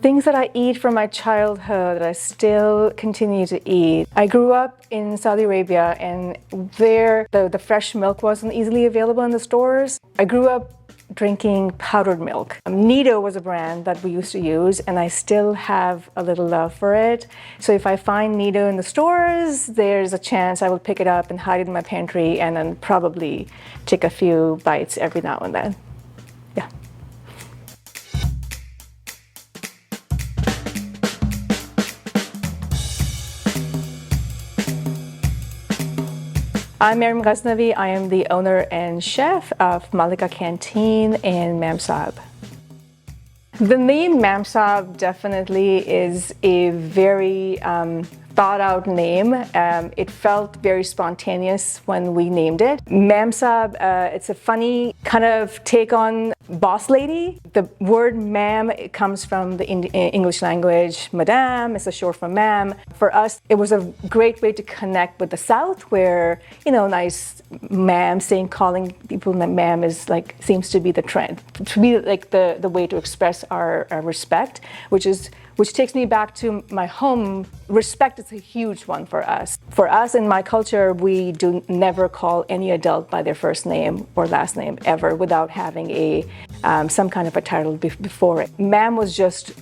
Things that I eat from my childhood that I still continue to eat. I grew up in Saudi Arabia, and there the fresh milk wasn't easily available in the stores. I grew up drinking powdered milk. Nido was a brand that we used to use, and I still have a little love for it. So if I find Nido in the stores, there's a chance I will pick it up and hide it in my pantry and then probably take a few bites every now and then. Yeah. I'm Maryam Ghaznavi. I am the owner and chef of Malika Canteen in Mamsab. The name Mamsab definitely is a very thought out name. It felt very spontaneous when we named it. Mamsab, it's a funny kind of take on boss lady. The word ma'am, it comes from the English language. Madame is a short for ma'am. For us, it was a great way to connect with the South, where, you know, nice ma'am, calling people ma'am is like, seems to be the trend, to be like the way to express our respect, which takes me back to my home. Respect is a huge one for us. For us in my culture, we do never call any adult by their first name or last name ever without having some kind of a title before it. Ma'am was just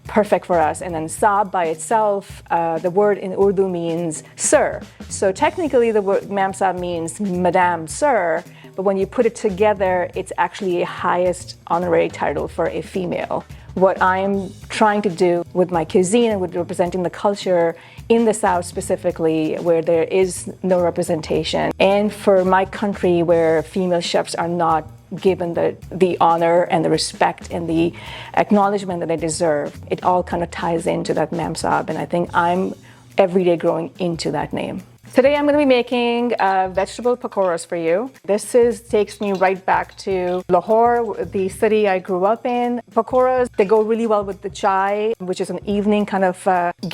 perfect for us. And then Saab by itself, the word in Urdu means sir. So technically the word Ma'am Saab means Madame, sir, but when you put it together, it's actually a highest honorary title for a female. What I'm trying to do with my cuisine and with representing the culture in the South specifically, where there is no representation, and for my country where female chefs are not given the honor and the respect and the acknowledgement that they deserve, it all kind of ties into that Mamsab, and I think I'm every day growing into that name. Today I'm going to be making vegetable pakoras for you. This takes me right back to Lahore, the city I grew up in. Pakoras, they go really well with the chai, which is an evening kind of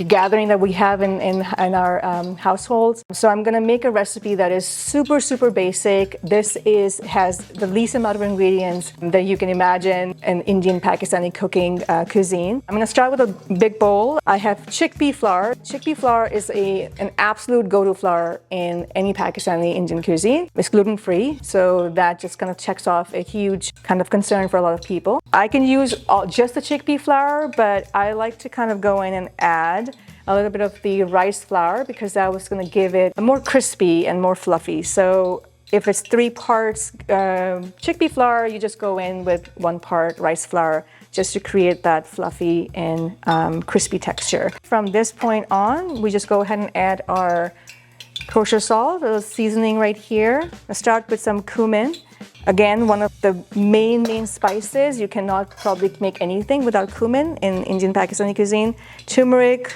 gathering that we have in our households. So I'm going to make a recipe that is super, super basic. This has the least amount of ingredients that you can imagine in Indian Pakistani cooking cuisine. I'm going to start with a big bowl. I have chickpea flour. Chickpea flour is an absolute go-to flour in any Pakistani Indian cuisine. It's gluten-free, so that just kind of checks off a huge kind of concern for a lot of people. I can use just the chickpea flour, but I like to kind of go in and add a little bit of the rice flour because that was going to give it a more crispy and more fluffy. So if it's 3 parts chickpea flour, you just go in with 1 part rice flour just to create that fluffy and crispy texture. From this point on, we just go ahead and add our kosher salt, a little seasoning right here. I'll start with some cumin. Again, one of the main spices. You cannot probably make anything without cumin in Indian Pakistani cuisine. Turmeric.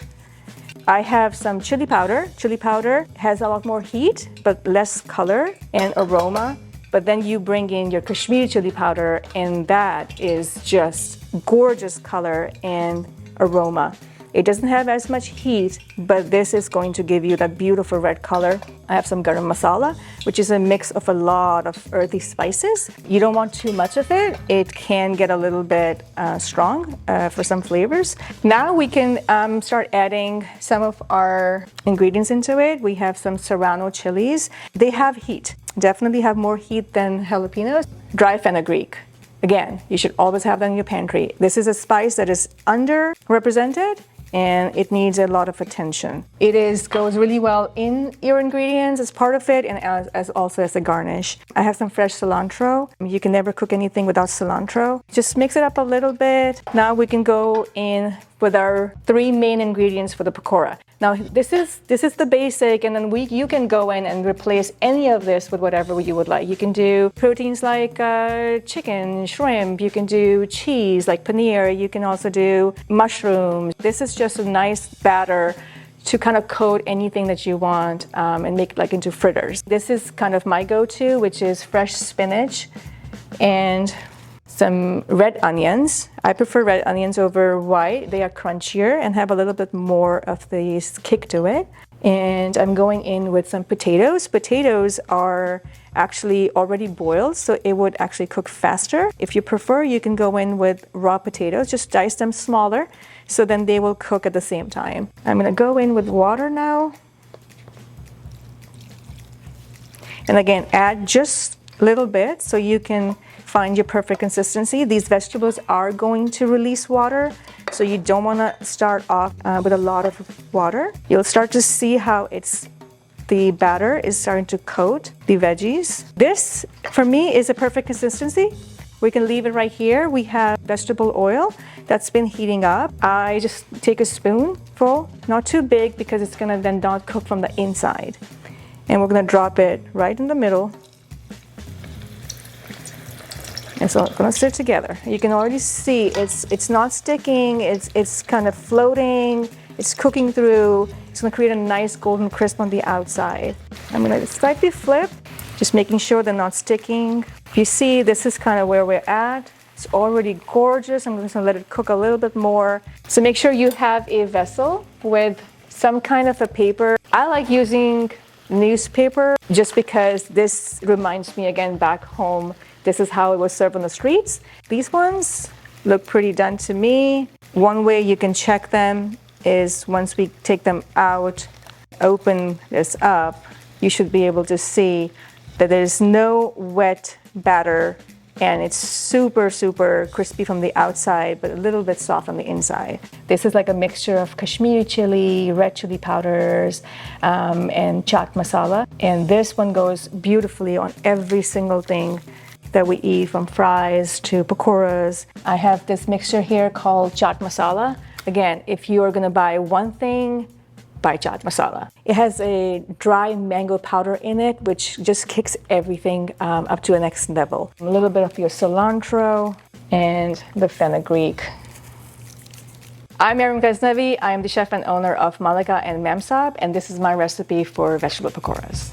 I have some chili powder. Chili powder has a lot more heat, but less color and aroma. But then you bring in your Kashmiri chili powder, and that is just gorgeous color and aroma. It doesn't have as much heat, but this is going to give you that beautiful red color. I have some garam masala, which is a mix of a lot of earthy spices. You don't want too much of it. It can get a little bit strong for some flavors. Now we can start adding some of our ingredients into it. We have some serrano chilies. They have heat, definitely have more heat than jalapenos. Dry fenugreek. Again, you should always have that in your pantry. This is a spice that is underrepresented, and it needs a lot of attention. It goes really well in your ingredients as part of it, and also as a garnish. I have some fresh cilantro. You can never cook anything without cilantro. Just mix it up a little bit. Now we can go in with our 3 main ingredients for the pakora. Now this is the basic, and then you can go in and replace any of this with whatever you would like. You can do proteins like chicken, shrimp. You can do cheese like paneer. You can also do mushrooms. This is just a nice batter to kind of coat anything that you want and make like into fritters. This is kind of my go-to, which is fresh spinach and some red onions. I prefer red onions over white. They are crunchier and have a little bit more of the kick to it. And I'm going in with some potatoes. Potatoes are actually already boiled, so it would actually cook faster. If you prefer, you can go in with raw potatoes, just dice them smaller, so then they will cook at the same time. I'm gonna go in with water now. And again, add just a little bit so you can find your perfect consistency. These vegetables are going to release water, so you don't want to start off with a lot of water. You'll start to see how the batter is starting to coat the veggies. This, for me, is a perfect consistency. We can leave it right here. We have vegetable oil that's been heating up. I just take a spoonful, not too big because it's gonna then not cook from the inside. And we're gonna drop it right in the middle. And so it's gonna sit together. You can already see it's not sticking, it's kind of floating, it's cooking through. It's gonna create a nice golden crisp on the outside. I'm gonna slightly flip, just making sure they're not sticking. You see, this is kind of where we're at. It's already gorgeous. I'm just gonna let it cook a little bit more. So make sure you have a vessel with some kind of a paper. I like using newspaper just because this reminds me again back home. This is how it was served on the streets. These ones look pretty done to me. One way you can check them is once we take them out, open this up, you should be able to see that there's no wet batter and it's super, super crispy from the outside, but a little bit soft on the inside. This is like a mixture of Kashmiri chili, red chili powders, and chaat masala. And this one goes beautifully on every single thing that we eat, from fries to pakoras. I have this mixture here called chaat masala. Again, if you are gonna buy one thing, buy chaat masala. It has a dry mango powder in it, which just kicks everything up to the next level. A little bit of your cilantro and the fenugreek. I'm Maryam Ghaznavi. I am the chef and owner of Malika and Mamsab, and this is my recipe for vegetable pakoras.